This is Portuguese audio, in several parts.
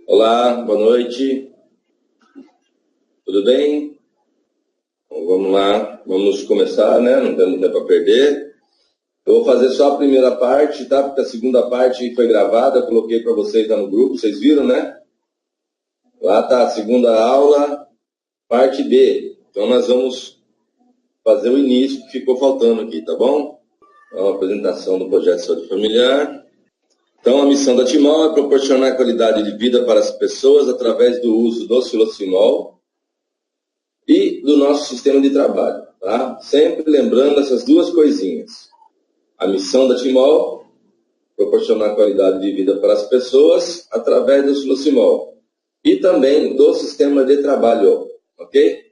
Olá, boa noite. Tudo bem? Então, vamos lá, vamos começar, né? Não temos tempo a perder. Eu vou fazer só a primeira parte, tá? Porque a segunda parte foi gravada, eu coloquei para vocês lá no grupo, vocês viram, né? Lá tá a segunda aula, parte B. Então nós vamos fazer o início que ficou faltando aqui, tá bom? Então, a apresentação do projeto de saúde familiar. Então, a missão da Timol é proporcionar qualidade de vida para as pessoas através do uso do xilocimol e do nosso sistema de trabalho, tá? Sempre lembrando essas duas coisinhas. A missão da Timol, proporcionar qualidade de vida para as pessoas através do xilocimol e também do sistema de trabalho, ok?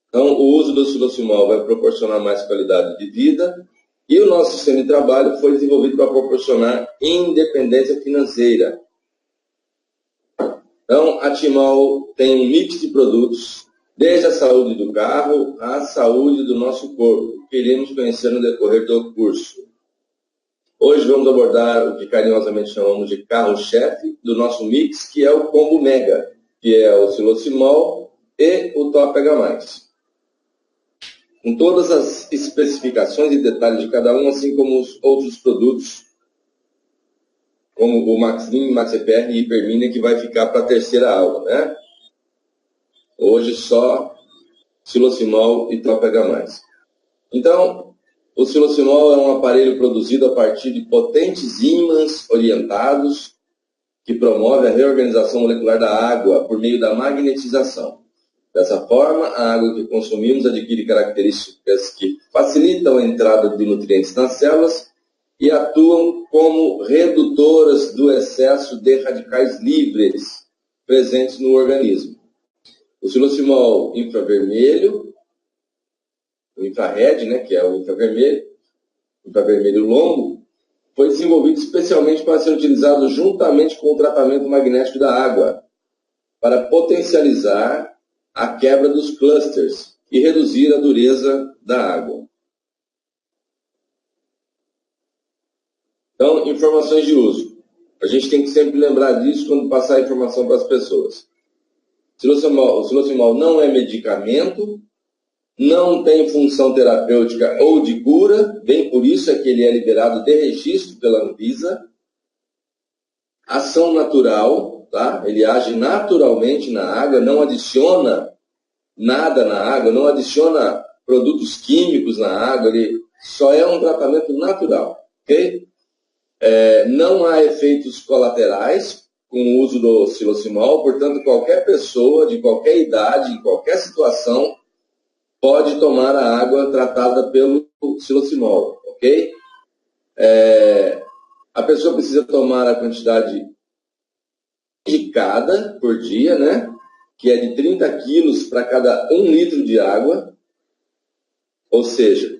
Então, o uso do xilocimol vai proporcionar mais qualidade de vida e o nosso sistema de trabalho foi desenvolvido para proporcionar independência financeira. Então, a Timol tem um mix de produtos, desde a saúde do carro à saúde do nosso corpo, que iremos conhecer no decorrer do curso. Hoje vamos abordar o que carinhosamente chamamos de carro-chefe do nosso mix, que é o Combo Mega, que é o xilocimol e o Top H+. Com todas as especificações e detalhes de cada um, assim como os outros produtos, como o Maxlim, MaxEPR e Hipermina, que vai ficar para a terceira aula, né? Hoje só xilocimol e Top H+. Então, o xilocimol é um aparelho produzido a partir de potentes ímãs orientados que promove a reorganização molecular da água por meio da magnetização. Dessa forma, a água que consumimos adquire características que facilitam a entrada de nutrientes nas células e atuam como redutoras do excesso de radicais livres presentes no organismo. O xilocimol infravermelho, o infrared, né, que é o infravermelho longo, foi desenvolvido especialmente para ser utilizado juntamente com o tratamento magnético da água, para potencializar a quebra dos clusters e reduzir a dureza da água. Então, informações de uso. A gente tem que sempre lembrar disso quando passar a informação para as pessoas. O xilocimol não é medicamento, não tem função terapêutica ou de cura, bem por isso é que ele é liberado de registro pela Anvisa. Ação natural, tá? Ele age naturalmente na água, não adiciona nada na água, não adiciona produtos químicos na água, ele só é um tratamento natural, ok? Não há efeitos colaterais com o uso do xilocimol, portanto, qualquer pessoa, de qualquer idade, em qualquer situação, pode tomar a água tratada pelo xilocimol, ok? A pessoa precisa tomar a quantidade indicada por dia, né? Que é de 30 quilos para cada 1 litro de água, ou seja,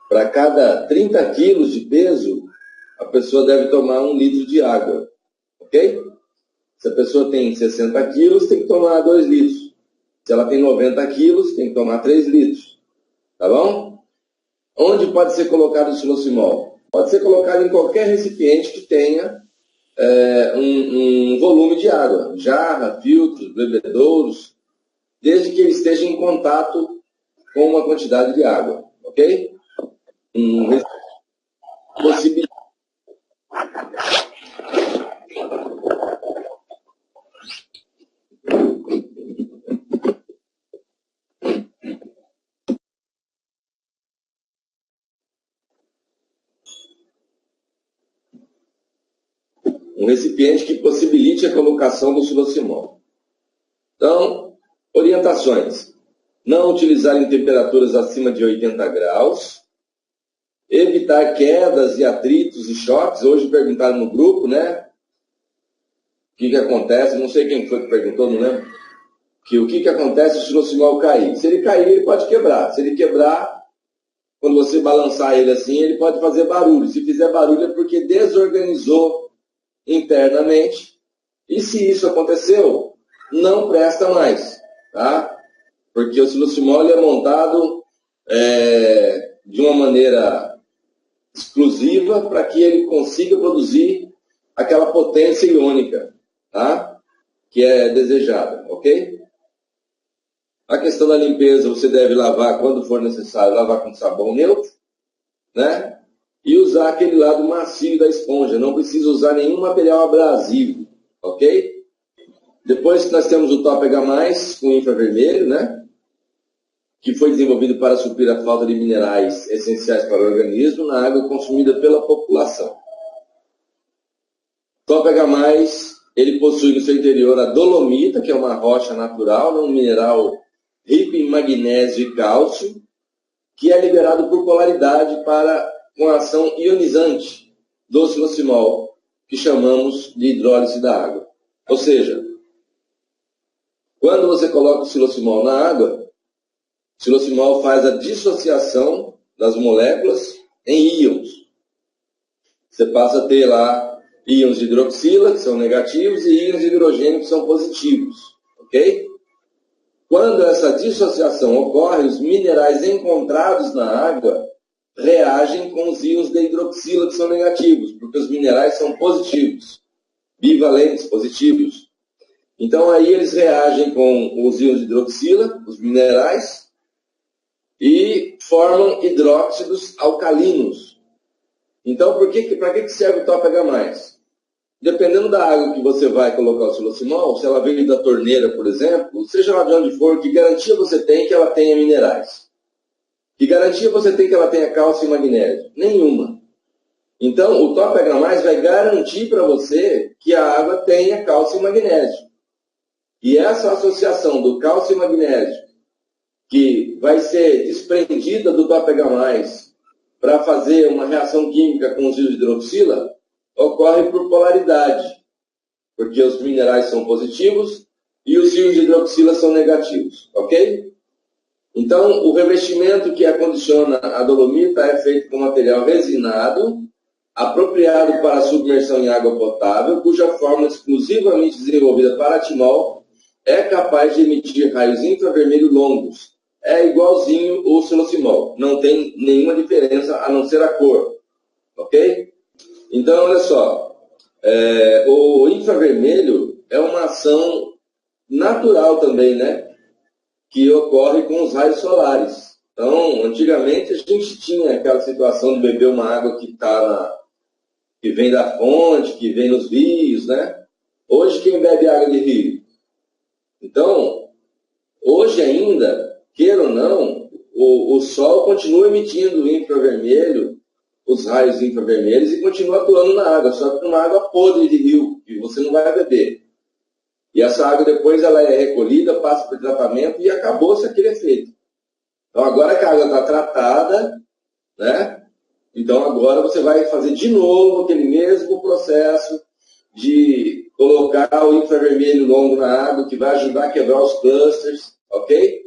para cada 30 quilos de peso, a pessoa deve tomar 1 litro de água, ok? Se a pessoa tem 60 quilos, tem que tomar 2 litros. Se ela tem 90 quilos, tem que tomar 3 litros, tá bom? Onde pode ser colocado o xilocimol? Pode ser colocado em qualquer recipiente que tenha um volume de água, jarra, filtros, bebedouros, desde que ele esteja em contato com uma quantidade de água, ok? Um recipiente que possibilite a colocação do xilocimol. Então, orientações. Não utilizar em temperaturas acima de 80 graus. Evitar quedas e atritos e choques. Hoje perguntaram no grupo, né? O que acontece? Não sei quem foi que perguntou, não lembro. O que acontece se o xilocimol cair? Se ele cair, ele pode quebrar. Se ele quebrar, quando você balançar ele assim, ele pode fazer barulho. Se fizer barulho é porque desorganizou internamente. E se isso aconteceu, não presta mais, tá? Porque o xilocimol é montado de uma maneira exclusiva para que ele consiga produzir aquela potência iônica, tá? Que é desejada, ok? A questão da limpeza, você deve lavar quando for necessário, lavar com sabão neutro, né? E usar aquele lado macio da esponja, não precisa usar nenhum material abrasivo, ok? Depois que nós temos o Top H+, com infravermelho, né? Que foi desenvolvido para suprir a falta de minerais essenciais para o organismo na água consumida pela população. Top H+, ele possui no seu interior a dolomita, que é uma rocha natural, um mineral rico em magnésio e cálcio, que é liberado por polaridade com a ação ionizante do silocimol, que chamamos de hidrólise da água. Ou seja, quando você coloca o silocimol na água, o silocimol faz a dissociação das moléculas em íons. Você passa a ter lá íons de hidroxila, que são negativos, e íons de hidrogênio, que são positivos. Ok? Quando essa dissociação ocorre, os minerais encontrados na água reagem com os íons de hidroxila, que são negativos, porque os minerais são positivos, bivalentes, positivos. Então, aí eles reagem com os íons de hidroxila, os minerais, e formam hidróxidos alcalinos. Então, para que serve o Top H+? Dependendo da água que você vai colocar o silocimol, se ela veio da torneira, por exemplo, seja lá de onde for, que garantia você tem que ela tenha minerais? Que garantia você tem que ela tenha cálcio e magnésio? Nenhuma. Então, o Top H+, vai garantir para você que a água tenha cálcio e magnésio. E essa associação do cálcio e magnésio, que vai ser desprendida do Top H+, para fazer uma reação química com os íons de hidroxila, ocorre por polaridade, porque os minerais são positivos e os íons de hidroxila são negativos, ok? Então, o revestimento que acondiciona a dolomita é feito com material resinado, apropriado para submersão em água potável, cuja fórmula exclusivamente desenvolvida para timol é capaz de emitir raios infravermelhos longos. É igualzinho o silocimol, não tem nenhuma diferença a não ser a cor, ok? Então, olha só, o infravermelho é uma ação natural também, né? Que ocorre com os raios solares. Então, antigamente a gente tinha aquela situação de beber uma água que vem da fonte, que vem nos rios, né? Hoje quem bebe água de rio? Então, hoje ainda, queira ou não, o Sol continua emitindo infravermelho, os raios infravermelhos, e continua atuando na água, só que uma água podre de rio, que você não vai beber. E essa água depois ela é recolhida, passa por tratamento e acabou-se aquele efeito. Então agora que a água está tratada, né? Então agora você vai fazer de novo aquele mesmo processo de colocar o infravermelho longo na água, que vai ajudar a quebrar os clusters, ok?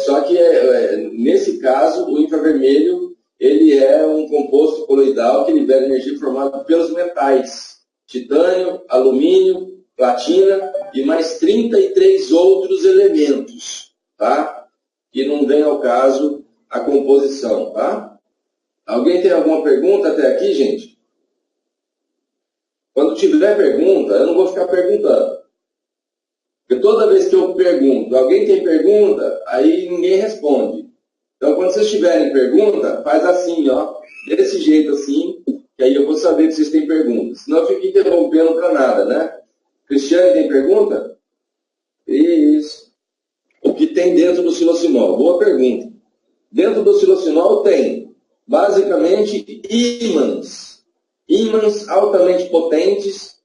Só que nesse caso o infravermelho ele é um composto coloidal que libera energia formada pelos metais: titânio, alumínio, platina e mais 33 outros elementos, tá? Que não vem ao caso a composição, tá? Alguém tem alguma pergunta até aqui, gente? Quando tiver pergunta, eu não vou ficar perguntando. Porque toda vez que eu pergunto, alguém tem pergunta, aí ninguém responde. Então, quando vocês tiverem pergunta, faz assim, ó, desse jeito assim, que aí eu vou saber que vocês têm perguntas. Senão eu fico interrompendo para nada, né? Cristiane, tem pergunta? Isso. O que tem dentro do silocimol? Boa pergunta. Dentro do silocimol tem, basicamente, ímãs. Ímãs altamente potentes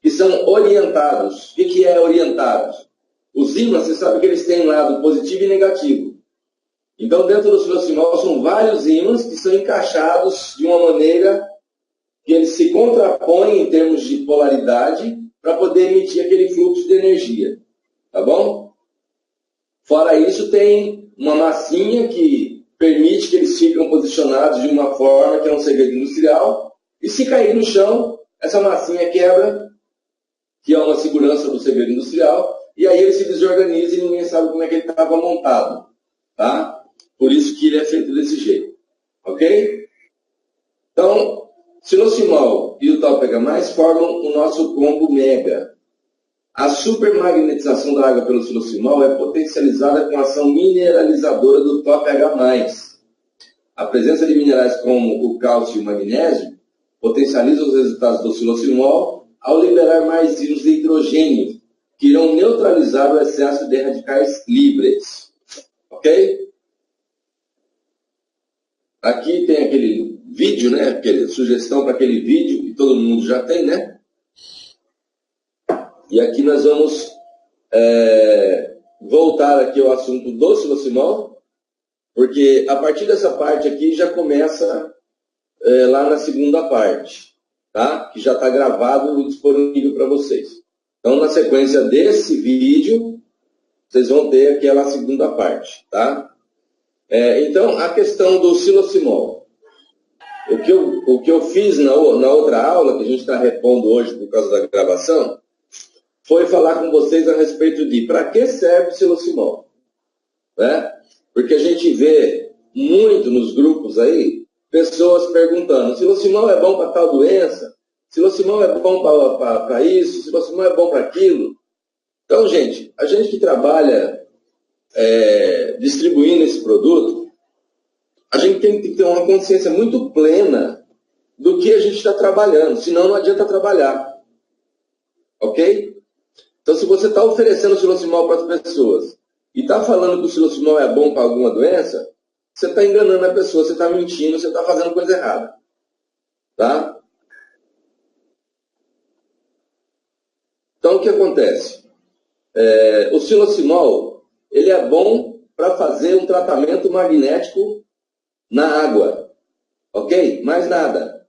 que são orientados. O que é orientados? Os ímãs, você sabe que eles têm um lado positivo e negativo. Então, dentro do silocimol, são vários ímãs que são encaixados de uma maneira que eles se contrapõem em termos de polaridade para poder emitir aquele fluxo de energia. Tá bom? Fora isso, tem uma massinha que permite que eles fiquem posicionados de uma forma que é um segredo industrial. E se cair no chão, essa massinha quebra, que é uma segurança do segredo industrial, e aí ele se desorganiza e ninguém sabe como é que ele estava montado. Tá? Por isso que ele é feito desse jeito. Ok? Então, silocimol e o Top ômega formam o nosso combo mega. A supermagnetização da água pelo silosimol é potencializada com a ação mineralizadora do top H+. A presença de minerais como o cálcio e o magnésio potencializa os resultados do silosimol ao liberar mais íons de hidrogênio, que irão neutralizar o excesso de radicais livres. Ok? Aqui tem aquele vídeo, né? Aquela sugestão para aquele vídeo que todo mundo já tem, né? E aqui nós vamos voltar aqui ao assunto do silosimol, porque a partir dessa parte aqui já começa lá na segunda parte, tá? Que já está gravado e disponível para vocês. Então, na sequência desse vídeo, vocês vão ter aquela segunda parte, tá? Então, a questão do silosimol. O que eu fiz na outra aula, que a gente está repondo hoje por causa da gravação, foi falar com vocês a respeito de para que serve o silosimol. Né? Porque a gente vê muito nos grupos aí, pessoas perguntando, silosimol é bom para tal doença? Silosimol é bom para isso? Silosimol é bom para aquilo? Então, gente, a gente que trabalha distribuindo esse produto, a gente tem que ter uma consciência muito plena do que a gente está trabalhando, senão não adianta trabalhar. Ok? Então, se você está oferecendo silosimol para as pessoas e está falando que o silosimol é bom para alguma doença, você está enganando a pessoa, você está mentindo, você está fazendo coisa errada. Tá? Então, o que acontece? O silosimol, ele é bom para fazer um tratamento magnético na água. Ok? Mais nada.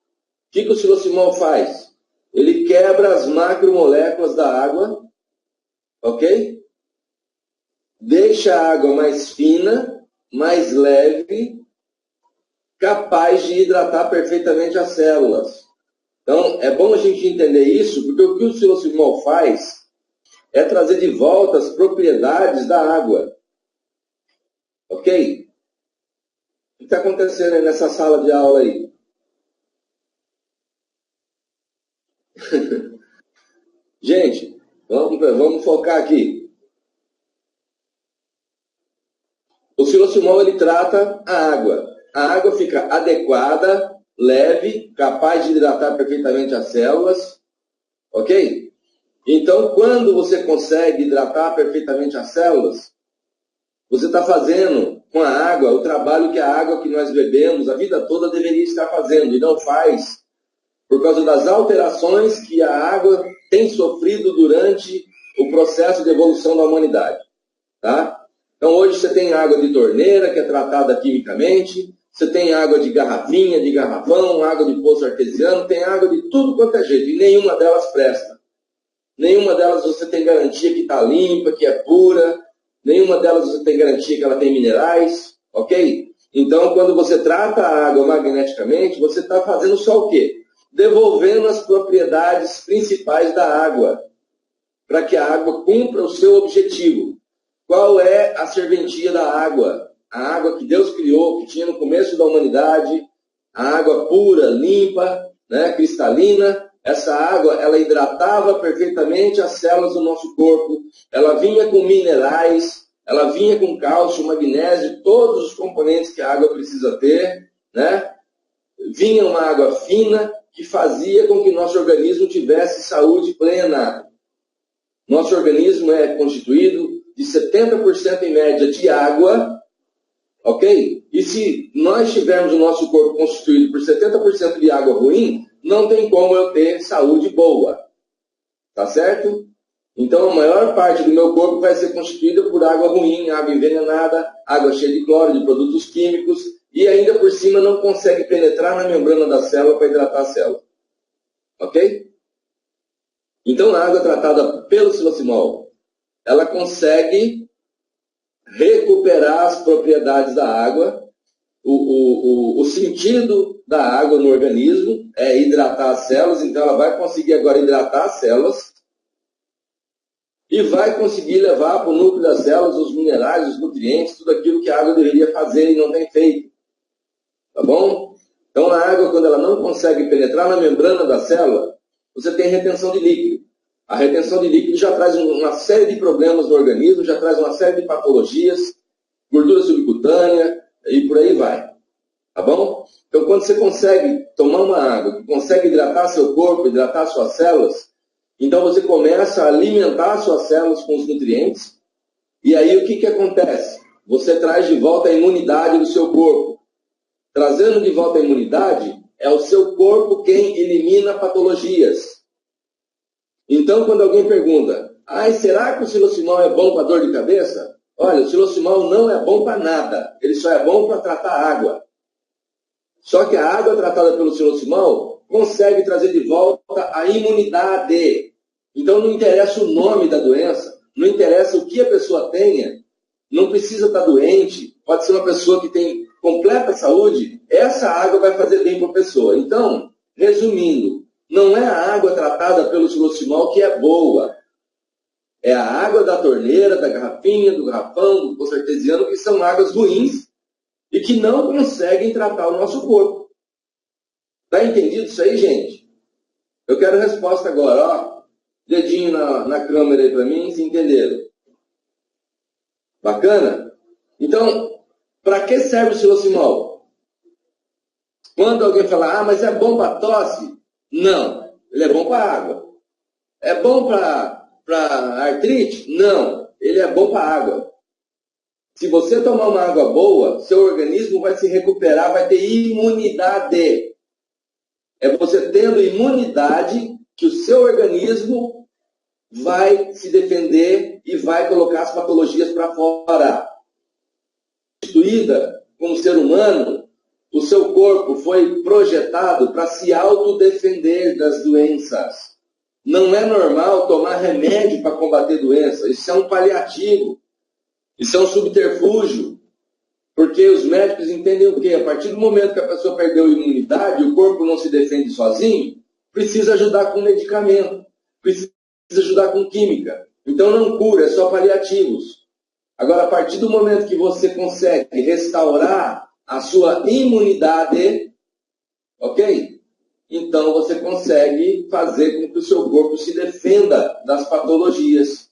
O que o silosimol faz? Ele quebra as macromoléculas da água, ok? Deixa a água mais fina, mais leve, capaz de hidratar perfeitamente as células. Então, é bom a gente entender isso, porque o que o silosimol faz é trazer de volta as propriedades da água. Ok? O que está acontecendo aí nessa sala de aula aí? Gente, vamos focar aqui. O silosimol, ele trata a água. A água fica adequada, leve, capaz de hidratar perfeitamente as células. Ok? Então, quando você consegue hidratar perfeitamente as células, você está fazendo com a água o trabalho que a água que nós bebemos a vida toda deveria estar fazendo, e não faz, por causa das alterações que a água tem sofrido durante o processo de evolução da humanidade. Tá? Então, hoje você tem água de torneira, que é tratada quimicamente, você tem água de garrafinha, de garrafão, água de poço artesiano, tem água de tudo quanto é jeito, e nenhuma delas presta. Nenhuma delas você tem garantia que está limpa, que é pura, nenhuma delas você tem garantia que ela tem minerais, ok? Então, quando você trata a água magneticamente, você está fazendo só o quê? Devolvendo as propriedades principais da água, para que a água cumpra o seu objetivo. Qual é a serventia da água? A água que Deus criou, que tinha no começo da humanidade, a água pura, limpa, né, cristalina. Essa água, ela hidratava perfeitamente as células do nosso corpo, ela vinha com minerais, ela vinha com cálcio, magnésio, todos os componentes que a água precisa ter, né? Vinha uma água fina que fazia com que nosso organismo tivesse saúde plena. Nosso organismo é constituído de 70% em média de água, ok? E se nós tivermos o nosso corpo constituído por 70% de água ruim, não tem como eu ter saúde boa. Tá certo? Então, a maior parte do meu corpo vai ser constituída por água ruim, água envenenada, água cheia de cloro, de produtos químicos, e ainda por cima não consegue penetrar na membrana da célula para hidratar a célula. Ok? Então, a água tratada pelo silosimol, ela consegue recuperar as propriedades da água. O sentido da água no organismo é hidratar as células, então ela vai conseguir agora hidratar as células e vai conseguir levar para o núcleo das células os minerais, os nutrientes, tudo aquilo que a água deveria fazer e não tem feito. Tá bom? Então a água, quando ela não consegue penetrar na membrana da célula, você tem retenção de líquido. A retenção de líquido já traz uma série de problemas no organismo, já traz uma série de patologias, gordura subcutânea e por aí vai. Tá bom? Então, quando você consegue tomar uma água, que consegue hidratar seu corpo, hidratar suas células, então você começa a alimentar suas células com os nutrientes. E aí o que acontece? Você traz de volta a imunidade do seu corpo. Trazendo de volta a imunidade, é o seu corpo quem elimina patologias. Então, quando alguém pergunta, será que o xilocimol é bom para dor de cabeça? Olha, o xilocimol não é bom para nada. Ele só é bom para tratar água. Só que a água tratada pelo xilocimol consegue trazer de volta a imunidade. Então, não interessa o nome da doença, não interessa o que a pessoa tenha, não precisa estar doente, pode ser uma pessoa que tem completa saúde, essa água vai fazer bem para a pessoa. Então, resumindo, não é a água tratada pelo xilocimol que é boa. É a água da torneira, da garrafinha, do garrafão, do poço artesiano, que são águas ruins e que não conseguem tratar o nosso corpo. Tá entendido isso aí, gente? Eu quero resposta agora, ó. Dedinho na câmera aí para mim, se entenderam? Bacana? Então, para que serve o xilocimol? Quando alguém fala, mas é bom para tosse? Não, ele é bom para água. É bom para artrite? Não, ele é bom para água. Se você tomar uma água boa, seu organismo vai se recuperar, vai ter imunidade. É você tendo imunidade que o seu organismo vai se defender e vai colocar as patologias para fora. Constituída como ser humano, o seu corpo foi projetado para se autodefender das doenças. Não é normal tomar remédio para combater doença. Isso é um paliativo. Isso é um subterfúgio. Porque os médicos entendem o quê? A partir do momento que a pessoa perdeu a imunidade, o corpo não se defende sozinho, precisa ajudar com medicamento, precisa ajudar com química. Então não cura, é só paliativos. Agora, a partir do momento que você consegue restaurar a sua imunidade, ok? Então você consegue fazer com que o seu corpo se defenda das patologias,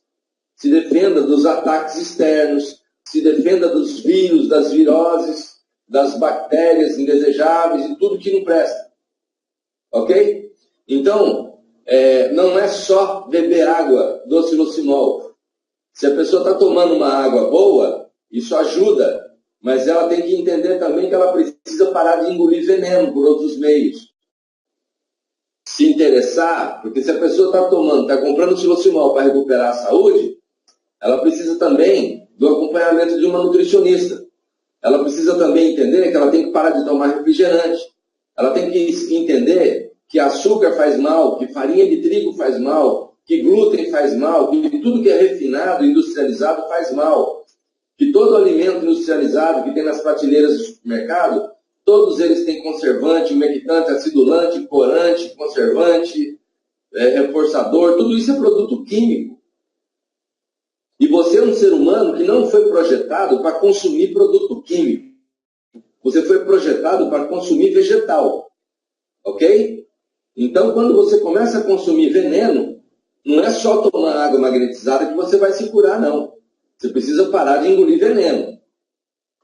se defenda dos ataques externos, se defenda dos vírus, das viroses, das bactérias indesejáveis e tudo que não presta. Ok? Então, não é só beber água do xilocimol. Se a pessoa está tomando uma água boa, isso ajuda, mas ela tem que entender também que ela precisa parar de engolir veneno por outros meios. Se interessar, porque se a pessoa está comprando xilocimol para recuperar a saúde, ela precisa também do acompanhamento de uma nutricionista. Ela precisa também entender que ela tem que parar de tomar refrigerante. Ela tem que entender que açúcar faz mal, que farinha de trigo faz mal, que glúten faz mal, que tudo que é refinado, industrializado faz mal. Que todo alimento industrializado que tem nas prateleiras do supermercado, todos eles têm conservante, umectante, acidulante, corante, conservante, reforçador, tudo isso é produto químico. E você é um ser humano que não foi projetado para consumir produto químico. Você foi projetado para consumir vegetal. Ok? Então, quando você começa a consumir veneno, não é só tomar água magnetizada que você vai se curar, não. Você precisa parar de engolir veneno.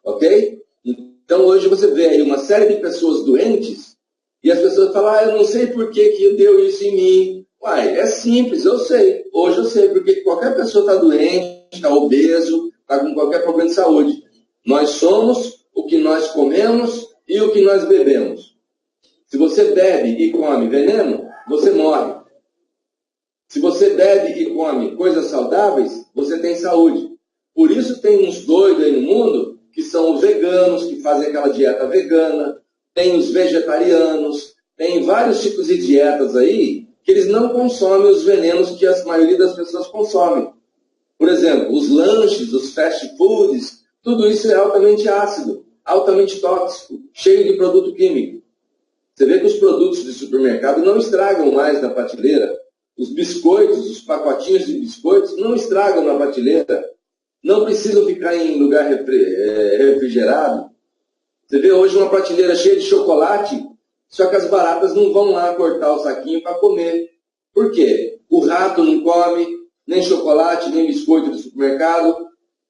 Ok? Então, hoje você vê aí uma série de pessoas doentes e as pessoas falam, eu não sei por que deu isso em mim. Uai, é simples, eu sei. Hoje eu sei, porque qualquer pessoa está doente, está obeso, está com qualquer problema de saúde. Nós somos o que nós comemos e o que nós bebemos. Se você bebe e come veneno, você morre. Se você bebe e come coisas saudáveis, você tem saúde. Por isso tem uns doidos aí no mundo que são os veganos, que fazem aquela dieta vegana, tem os vegetarianos, tem vários tipos de dietas aí que eles não consomem os venenos que a maioria das pessoas consomem. Por exemplo, os lanches, os fast foods, tudo isso é altamente ácido, altamente tóxico, cheio de produto químico. Você vê que os produtos de supermercado não estragam mais na prateleira. Os biscoitos, os pacotinhos de biscoitos não estragam na prateleira. Não precisam ficar em lugar refrigerado. Você vê hoje uma prateleira cheia de chocolate, só que as baratas não vão lá cortar o saquinho para comer. Por quê? O rato não come nem chocolate, nem biscoito do supermercado.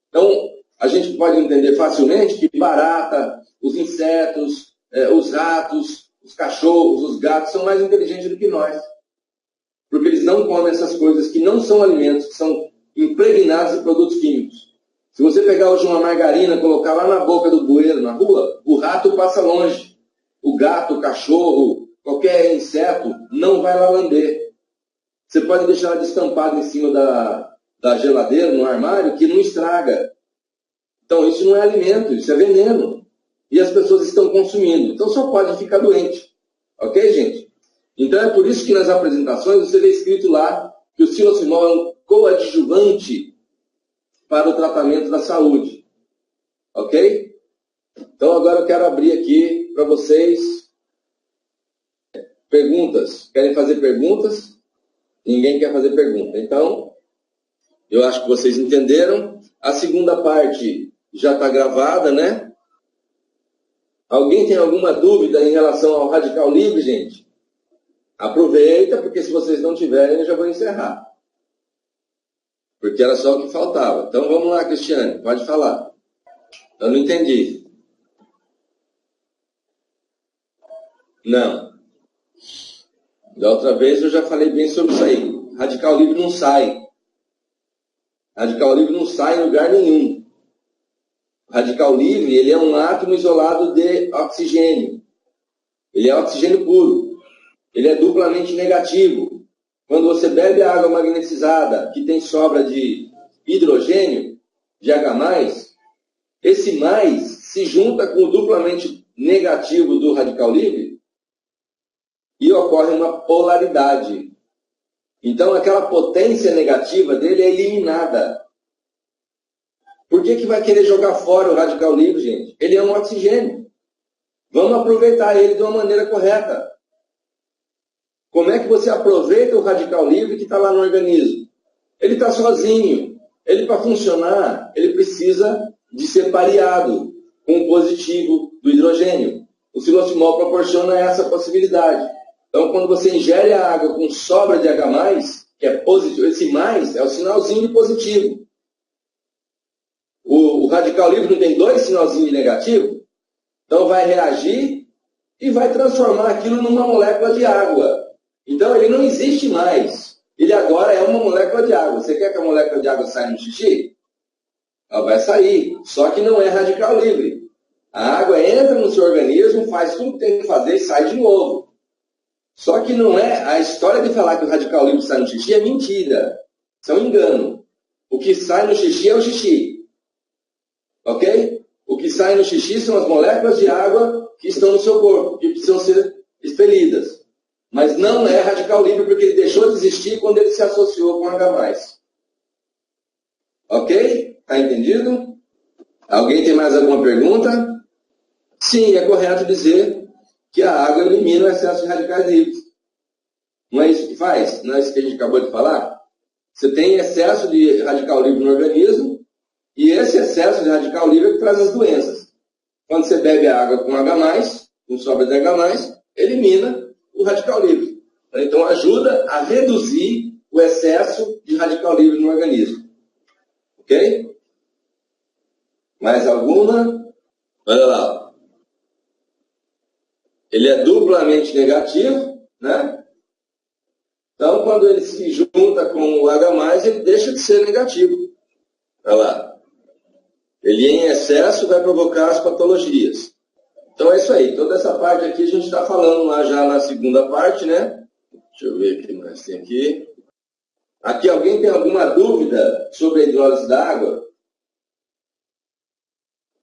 Então, a gente pode entender facilmente que barata, os insetos, os ratos, os cachorros, os gatos são mais inteligentes do que nós. Porque eles não comem essas coisas que não são alimentos, que são impregnados de produtos químicos. Se você pegar hoje uma margarina e colocar lá na boca do bueiro, na rua, o rato passa longe. O gato, o cachorro, qualquer inseto não vai lá lamber. Você pode deixar ela destampada em cima da geladeira, no armário, que não estraga. Então, isso não é alimento, isso é veneno. E as pessoas estão consumindo. Então, só pode ficar doente. Ok, gente? Então, é por isso que nas apresentações você vê escrito lá que o psilocimol é um coadjuvante para o tratamento da saúde. Ok? Então, agora eu quero abrir aqui para vocês perguntas. Querem fazer perguntas? Ninguém quer fazer pergunta. Então, eu acho que vocês entenderam. A segunda parte já está gravada, né? Alguém tem alguma dúvida em relação ao Radical Livre, gente? Aproveita, porque se vocês não tiverem, eu já vou encerrar. Porque era só o que faltava. Então, vamos lá, Cristiane, pode falar. Eu não entendi. Não. Da outra vez eu já falei bem sobre isso aí. Radical livre não sai. Radical livre não sai em lugar nenhum. Radical livre, ele é um átomo isolado de oxigênio. Ele é oxigênio puro. Ele é duplamente negativo. Quando você bebe a água magnetizada, que tem sobra de hidrogênio, de H+, esse mais se junta com o duplamente negativo do radical livre e ocorre uma polaridade. Então, aquela potência negativa dele é eliminada. Por que vai querer jogar fora o radical livre, gente? Ele é um oxigênio. Vamos aproveitar ele de uma maneira correta. Como é que você aproveita o radical livre que está lá no organismo? Ele está sozinho. Ele, para funcionar, ele precisa de ser pareado com o positivo do hidrogênio. O psilocimol proporciona essa possibilidade. Então, quando você ingere a água com sobra de H+, que é positivo, esse mais é o sinalzinho de positivo. O radical livre não tem dois sinalzinhos de negativo? Então, vai reagir e vai transformar aquilo numa molécula de água. Então, ele não existe mais. Ele agora é uma molécula de água. Você quer que a molécula de água saia no xixi? Ela vai sair, só que não é radical livre. A água entra no seu organismo, faz tudo que tem que fazer e sai de novo. Só que não é... A história de falar que o radical livre sai no xixi é mentira. Isso é um engano. O que sai no xixi é o xixi. Ok? O que sai no xixi são as moléculas de água que estão no seu corpo, que precisam ser expelidas. Mas não é radical livre porque ele deixou de existir quando ele se associou com H+. Ok? Está entendido? Alguém tem mais alguma pergunta? Sim, é correto dizer que a água elimina o excesso de radicais livres. Não é isso que faz? Não é isso que a gente acabou de falar? Você tem excesso de radical livre no organismo e esse excesso de radical livre é que traz as doenças. Quando você bebe a água com H+, com sobra de H+, elimina o radical livre. Então ajuda a reduzir o excesso de radical livre no organismo. Ok? Mais alguma? Olha lá. Ele é duplamente negativo, né? Então, quando ele se junta com o H+, ele deixa de ser negativo. Olha lá. Ele em excesso vai provocar as patologias. Então é isso aí. Toda essa parte aqui a gente está falando lá já na segunda parte, né? Deixa eu ver o que mais tem aqui. Aqui alguém tem alguma dúvida sobre a hidrólise da água?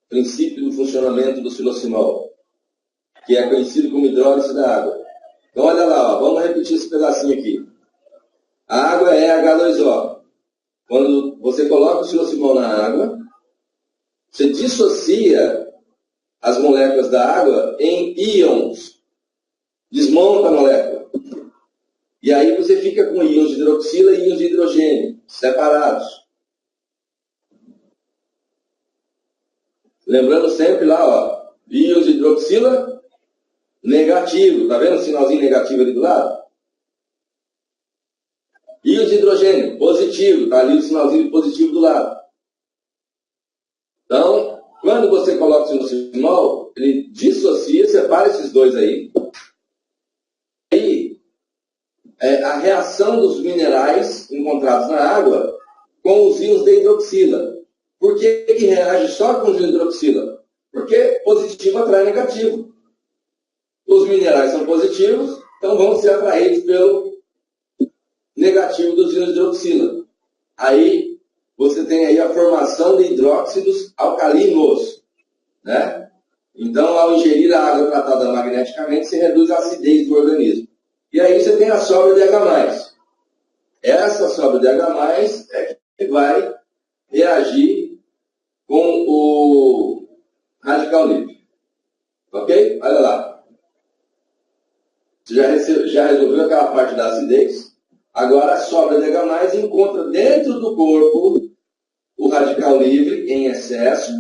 Princípio do funcionamento do psilocimol, que é conhecido como hidrólise da água. Então olha lá, ó, vamos repetir esse pedacinho aqui. A água é H2O. Quando você coloca o psilocimol na água, você dissocia as moléculas da água em íons. Desmonta a molécula. E aí você fica com íons de hidroxila e íons de hidrogênio, separados. Lembrando sempre lá, ó, íons de hidroxila negativo. Tá vendo o sinalzinho negativo ali do lado? Íon de hidrogênio, positivo, está ali o sinalzinho positivo do lado. Então, quando você coloca o siloximol, ele dissocia, separa esses dois aí. Aí, a reação dos minerais encontrados na água com os íons de hidroxila. Por que reage só com os íons de hidroxila? Porque positivo atrai negativo. Os minerais são positivos, então vão ser atraídos pelo negativo dos íons de hidroxila. Aí você tem aí a formação de hidróxidos alcalinos, né? Então, ao ingerir a água tratada magneticamente, se reduz a acidez do organismo. E aí você tem a sobra de H+. Essa sobra de H+, é que vai reagir com o radical livre. Ok? Olha lá. Você já resolveu aquela parte da acidez. Agora a sobra de H+, encontra dentro do corpo o radical livre em excesso.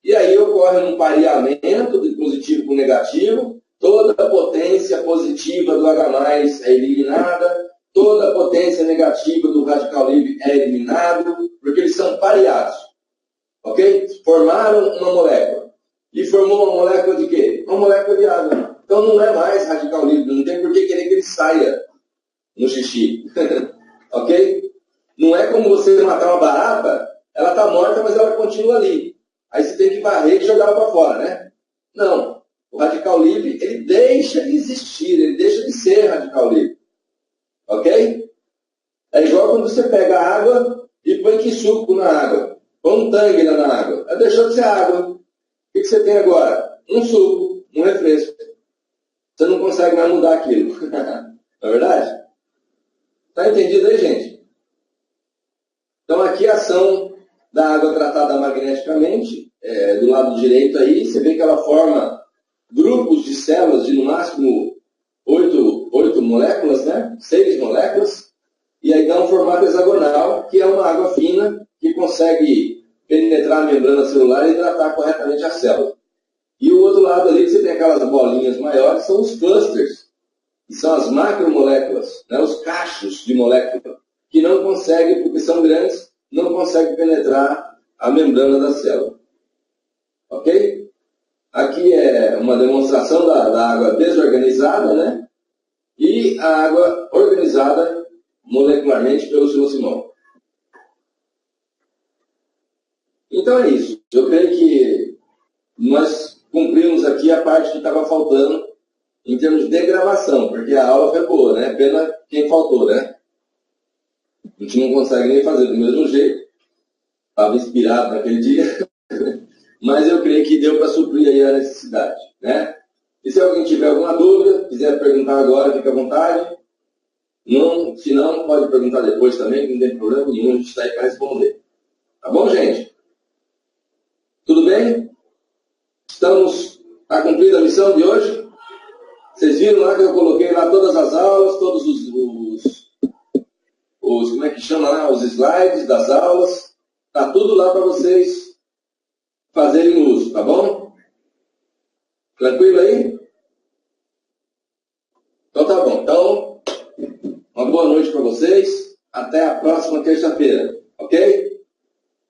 E aí ocorre um pareamento de positivo com negativo. Toda a potência positiva do H+ é eliminada. Toda a potência negativa do radical livre é eliminado, porque eles são pareados. Ok? Formaram uma molécula. E formou uma molécula de quê? Uma molécula de água. Então não é mais radical livre. Não tem por que querer que ele saia no xixi. Ok? Não é como você matar uma barata, ela está morta, mas ela continua ali. Aí você tem que varrer e jogar ela para fora, né? Não. O radical livre, ele deixa de existir, ele deixa de ser radical livre. Ok? É igual quando você pega a água e põe que suco na água. Põe um tangue lá na água. Ela deixou de ser água. O que você tem agora? Um suco, um refresco. Você não consegue mais mudar aquilo. Não é verdade? Está entendido aí, gente? Então aqui a ação da água tratada magneticamente, do lado direito aí, você vê que ela forma grupos de células de no máximo 8 moléculas, né? 6 moléculas, e aí dá um formato hexagonal, que é uma água fina, que consegue penetrar a membrana celular e hidratar corretamente a célula. E o outro lado ali, que você tem aquelas bolinhas maiores, são os clusters, que são as macromoléculas, né? Os cachos de molécula, que não conseguem, porque são grandes, não conseguem penetrar a membrana da célula. Ok? Aqui é uma demonstração da água desorganizada, né? E a água organizada molecularmente pelo siloximol. Então é isso. Eu creio que nós cumprimos aqui a parte que estava faltando em termos de gravação, porque a aula foi boa, né? Pena quem faltou, né? A gente não consegue nem fazer do mesmo jeito. Estava inspirado naquele dia. Mas eu creio que deu para suprir aí a necessidade, né? E se alguém tiver alguma dúvida, quiser perguntar agora, fique à vontade. Não, se não, pode perguntar depois também, que não tem problema nenhum, a gente está aí para responder. Tá bom, gente? Tudo bem? Está cumprida a missão de hoje? Vocês viram lá que eu coloquei lá todas as aulas, todos os como é que chama lá, os slides das aulas. Está tudo lá para vocês fazerem uso, tá bom? Tranquilo aí? Então tá bom. Então, uma boa noite para vocês. Até a próxima terça-feira, ok?